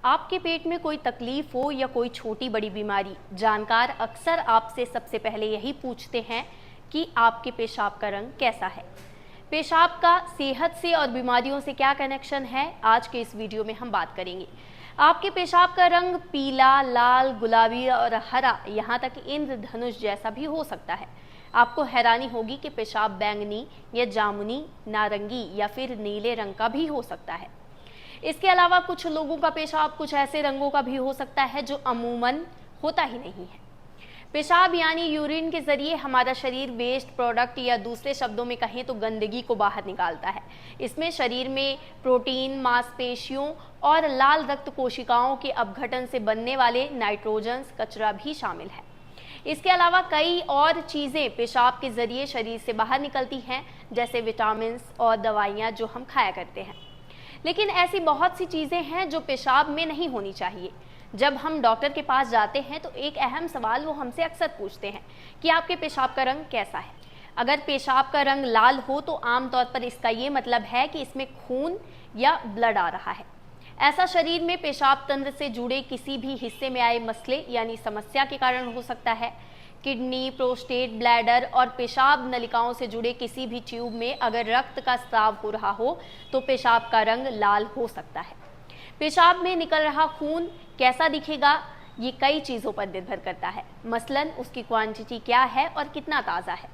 आपके पेट में कोई तकलीफ हो या कोई छोटी बड़ी बीमारी, जानकार अक्सर आपसे सबसे पहले यही पूछते हैं कि आपके पेशाब का रंग कैसा है। पेशाब का सेहत से और बीमारियों से क्या कनेक्शन है, आज के इस वीडियो में हम बात करेंगे। आपके पेशाब का रंग पीला, लाल, गुलाबी और हरा, यहाँ तक इंद्रधनुष जैसा भी हो सकता है। आपको हैरानी होगी कि पेशाब बैंगनी या जामुनी, नारंगी या फिर नीले रंग का भी हो सकता है। इसके अलावा कुछ लोगों का पेशाब कुछ ऐसे रंगों का भी हो सकता है जो अमूमन होता ही नहीं है। पेशाब यानी यूरिन के जरिए हमारा शरीर वेस्ट प्रोडक्ट या दूसरे शब्दों में कहें तो गंदगी को बाहर निकालता है। इसमें शरीर में प्रोटीन, मांसपेशियों और लाल रक्त कोशिकाओं के अपघटन से बनने वाले नाइट्रोजन्स, कचरा भी शामिल है। इसके अलावा कई और चीज़ें पेशाब के जरिए शरीर से बाहर निकलती हैं, जैसे विटामिन और दवाइयाँ जो हम खाया करते हैं। लेकिन ऐसी बहुत सी चीज़ें हैं जो पेशाब में नहीं होनी चाहिए। जब हम डॉक्टर के पास जाते हैं तो एक अहम सवाल वो हमसे अक्सर पूछते हैं कि आपके पेशाब का रंग कैसा है। अगर पेशाब का रंग लाल हो तो आमतौर पर इसका ये मतलब है कि इसमें खून या ब्लड आ रहा है। ऐसा शरीर में पेशाब तंत्र से जुड़े किसी भी हिस्से में आए मसले यानी समस्या के कारण हो सकता है। किडनी, प्रोस्टेट, ब्लैडर और पेशाब नलिकाओं से जुड़े किसी भी ट्यूब में अगर रक्त का स्राव हो रहा हो तो पेशाब का रंग लाल हो सकता है। पेशाब में निकल रहा खून कैसा दिखेगा, ये कई चीज़ों पर निर्भर करता है। मसलन उसकी क्वांटिटी क्या है और कितना ताज़ा है।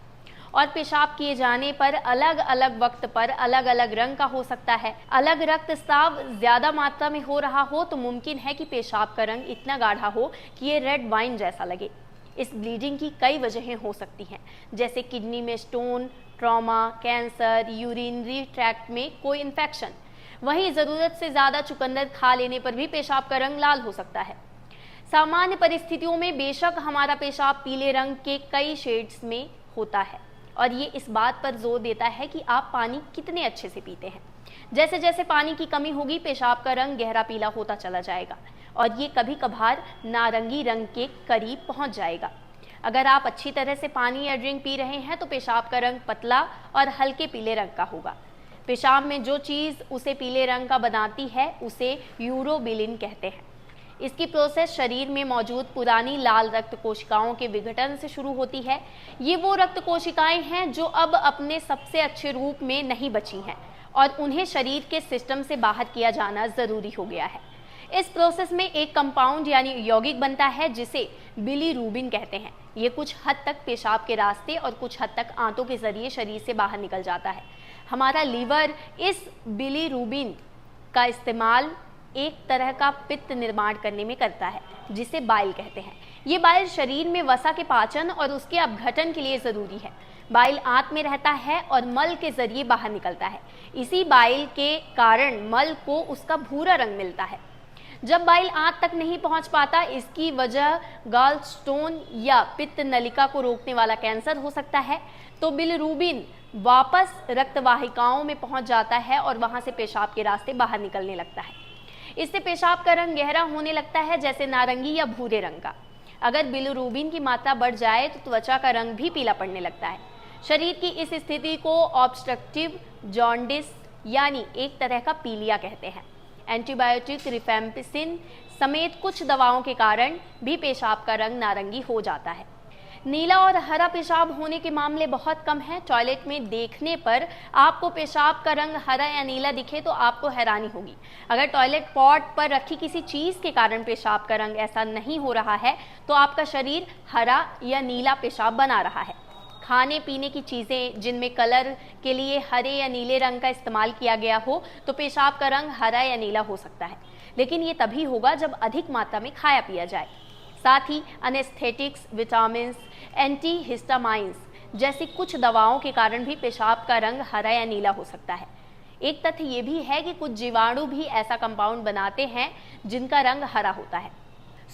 और पेशाब किए जाने पर अलग अलग वक्त पर अलग अलग रंग का हो सकता है। अलग रक्तस्राव ज़्यादा मात्रा में हो रहा हो तो मुमकिन है कि पेशाब का रंग इतना गाढ़ा हो कि ये रेड वाइन जैसा लगे। इस ब्लीडिंग की कई वजहें हो सकती हैं, जैसे किडनी में stone, trauma, cancer, urinary tract में कोई इन्फेक्शन। वहीं ज़रूरत से ज़्यादा चुकंदर खा लेने पर भी पेशाब का रंग लाल हो सकता है। सामान्य परिस्थितियों में बेशक हमारा पेशाब पीले रंग के कई शेड्स में होता है और ये इस बात पर जोर देता है कि आप पानी कितने अच्छे से पीते हैं। जैसे जैसे पानी की कमी होगी पेशाब का रंग गहरा पीला होता चला जाएगा और ये कभी कभार नारंगी रंग के करीब पहुंच जाएगा। अगर आप अच्छी तरह से पानी या ड्रिंक पी रहे हैं तो पेशाब का रंग पतला और हल्के पीले रंग का होगा। पेशाब में जो चीज़ उसे पीले रंग का बनाती है उसे यूरोबिलिन कहते हैं। इसकी प्रोसेस शरीर में मौजूद पुरानी लाल रक्त कोशिकाओं के विघटन से शुरू होती है। ये वो रक्त कोशिकाएं हैं जो अब अपने सबसे अच्छे रूप में नहीं बची हैं और उन्हें शरीर के सिस्टम से बाहर किया जाना ज़रूरी हो गया है। इस प्रोसेस में एक कंपाउंड यानी यौगिक बनता है जिसे बिलीरूबिन कहते हैं। ये कुछ हद तक पेशाब के रास्ते और कुछ हद तक आंतों के जरिए शरीर से बाहर निकल जाता है। हमारा लीवर इस बिलीरूबिन का इस्तेमाल एक तरह का पित्त निर्माण करने में करता है जिसे बाइल कहते हैं। ये बाइल शरीर में वसा के पाचन और उसके अपघटन के लिए ज़रूरी है। बाइल आंत में रहता है और मल के जरिए बाहर निकलता है। इसी बाइल के कारण मल को उसका भूरा रंग मिलता है। जब बाइल आंत तक नहीं पहुंच पाता, इसकी वजह गॉल स्टोन या पित्त नलिका को रोकने वाला कैंसर हो सकता है, तो बिलीरूबिन वापस रक्तवाहिकाओं में पहुंच जाता है और वहां से पेशाब के रास्ते बाहर निकलने लगता है। इससे पेशाब का रंग गहरा होने लगता है, जैसे नारंगी या भूरे रंग का। अगर बिलीरूबिन की मात्रा बढ़ जाए तो त्वचा का रंग भी पीला पड़ने लगता है। शरीर की इस स्थिति को ऑब्स्ट्रक्टिव जॉन्डिस यानी एक तरह का पीलिया कहते हैं। एंटीबायोटिक, रिफेम्पिसिन समेत कुछ दवाओं के कारण भी पेशाब का रंग नारंगी हो जाता है। नीला और हरा पेशाब होने के मामले बहुत कम हैं। टॉयलेट में देखने पर आपको पेशाब का रंग हरा या नीला दिखे तो आपको हैरानी होगी। अगर टॉयलेट पॉट पर रखी किसी चीज़ के कारण पेशाब का रंग ऐसा नहीं हो रहा है तो आपका शरीर हरा या नीला पेशाब बना रहा है। खाने पीने की चीज़ें जिनमें कलर के लिए हरे या नीले रंग का इस्तेमाल किया गया हो तो पेशाब का रंग हरा या नीला हो सकता है, लेकिन ये तभी होगा जब अधिक मात्रा में खाया पिया जाए। साथ ही एनेस्थेटिक्स, विटामिन, एंटीहिस्टामाइंस जैसी कुछ दवाओं के कारण भी पेशाब का रंग हरा या नीला हो सकता है। एक तथ्य ये भी है कि कुछ जीवाणु भी ऐसा कंपाउंड बनाते हैं जिनका रंग हरा होता है।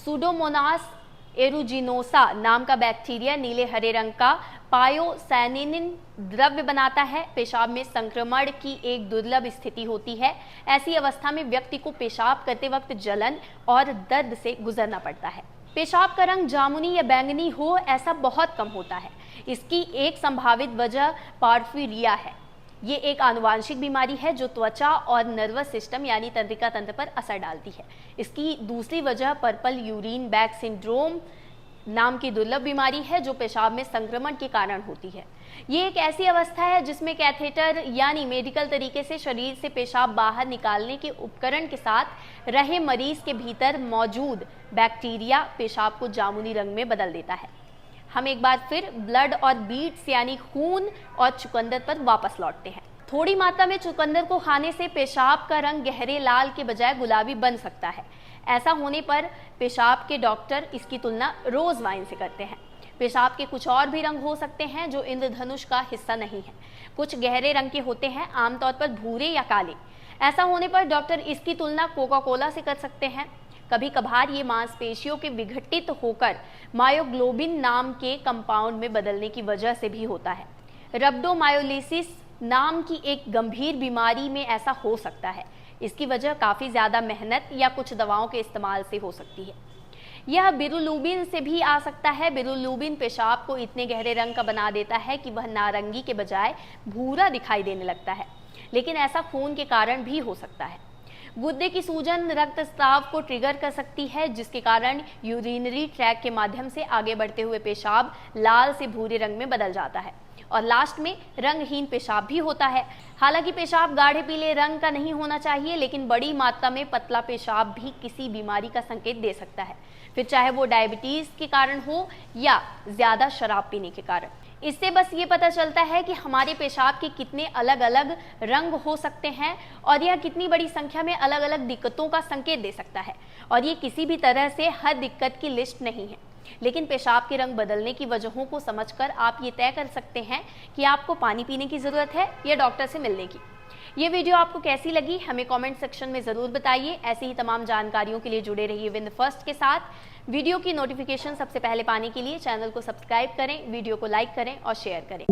सूडोमोनास एरुजिनोसा नाम का बैक्टीरिया नीले हरे रंग का पायोसैनिन द्रव्य बनाता है। पेशाब में संक्रमण की एक दुर्लभ स्थिति होती है। ऐसी अवस्था में व्यक्ति को पेशाब करते वक्त जलन और दर्द से गुजरना पड़ता है। पेशाब का रंग जामुनी या बैंगनी हो ऐसा बहुत कम होता है। इसकी एक संभावित वजह पार्फीरिया है। ये एक आनुवांशिक बीमारी है जो त्वचा और नर्वस सिस्टम यानी तंत्रिका तंत्र पर असर डालती है। इसकी दूसरी वजह पर्पल यूरिन बैग सिंड्रोम नाम की दुर्लभ बीमारी है जो पेशाब में संक्रमण के कारण होती है। ये एक ऐसी अवस्था है जिसमें कैथेटर यानी मेडिकल तरीके से शरीर से पेशाब बाहर निकालने के उपकरण के साथ रहे मरीज के भीतर मौजूद बैक्टीरिया पेशाब को जामुनी रंग में बदल देता है। हम एक बार फिर ब्लड और बीट्स यानी खून और चुकंदर पर वापस लौटते हैं। थोड़ी मात्रा में चुकंदर को खाने से पेशाब का रंग गहरे लाल के बजाय गुलाबी बन सकता है। ऐसा होने पर पेशाब के डॉक्टर इसकी तुलना रोज वाइन से करते हैं। पेशाब के कुछ और भी रंग हो सकते हैं जो इंद्रधनुष का हिस्सा नहीं है। कुछ गहरे रंग के होते हैं, आमतौर पर भूरे या काले। ऐसा होने पर डॉक्टर इसकी तुलना कोका कोला से कर सकते हैं। कभी कभार ये मांसपेशियों के विघटित होकर मायोग्लोबिन नाम के कंपाउंड में बदलने की वजह से भी होता है। रब्डोमायोलिसिस नाम की एक गंभीर बीमारी में ऐसा हो सकता है। इसकी वजह काफ़ी ज़्यादा मेहनत या कुछ दवाओं के इस्तेमाल से हो सकती है। यह बिरुलुबिन से भी आ सकता है। बिरुलुबिन पेशाब को इतने गहरे रंग का बना देता है कि वह नारंगी के बजाय भूरा दिखाई देने लगता है, लेकिन ऐसा खून के कारण भी हो सकता है। गुर्दे की सूजन रक्तस्राव को ट्रिगर कर सकती है, जिसके कारण यूरिनरी ट्रैक के माध्यम से आगे बढ़ते हुए पेशाब लाल से भूरे रंग में बदल जाता है और लास्ट में रंगहीन पेशाब भी होता है। हालांकि पेशाब गाढ़े पीले रंग का नहीं होना चाहिए, लेकिन बड़ी मात्रा में पतला पेशाब भी किसी बीमारी का संकेत दे सकता है, फिर चाहे वो डायबिटीज के कारण हो या ज्यादा शराब पीने के कारण। इससे बस ये पता चलता है कि हमारे पेशाब के कितने अलग अलग रंग हो सकते हैं और यह कितनी बड़ी संख्या में अलग अलग दिक्कतों का संकेत दे सकता है। और ये किसी भी तरह से हर दिक्कत की लिस्ट नहीं है, लेकिन पेशाब के रंग बदलने की वजहों को समझकर आप ये तय कर सकते हैं कि आपको पानी पीने की ज़रूरत है या डॉक्टर से मिलने की। ये वीडियो आपको कैसी लगी हमें कमेंट सेक्शन में ज़रूर बताइए। ऐसी ही तमाम जानकारियों के लिए जुड़े रहिए विन द फर्स्ट के साथ। वीडियो की नोटिफिकेशन सबसे पहले पाने के लिए चैनल को सब्सक्राइब करें, वीडियो को लाइक करें और शेयर करें।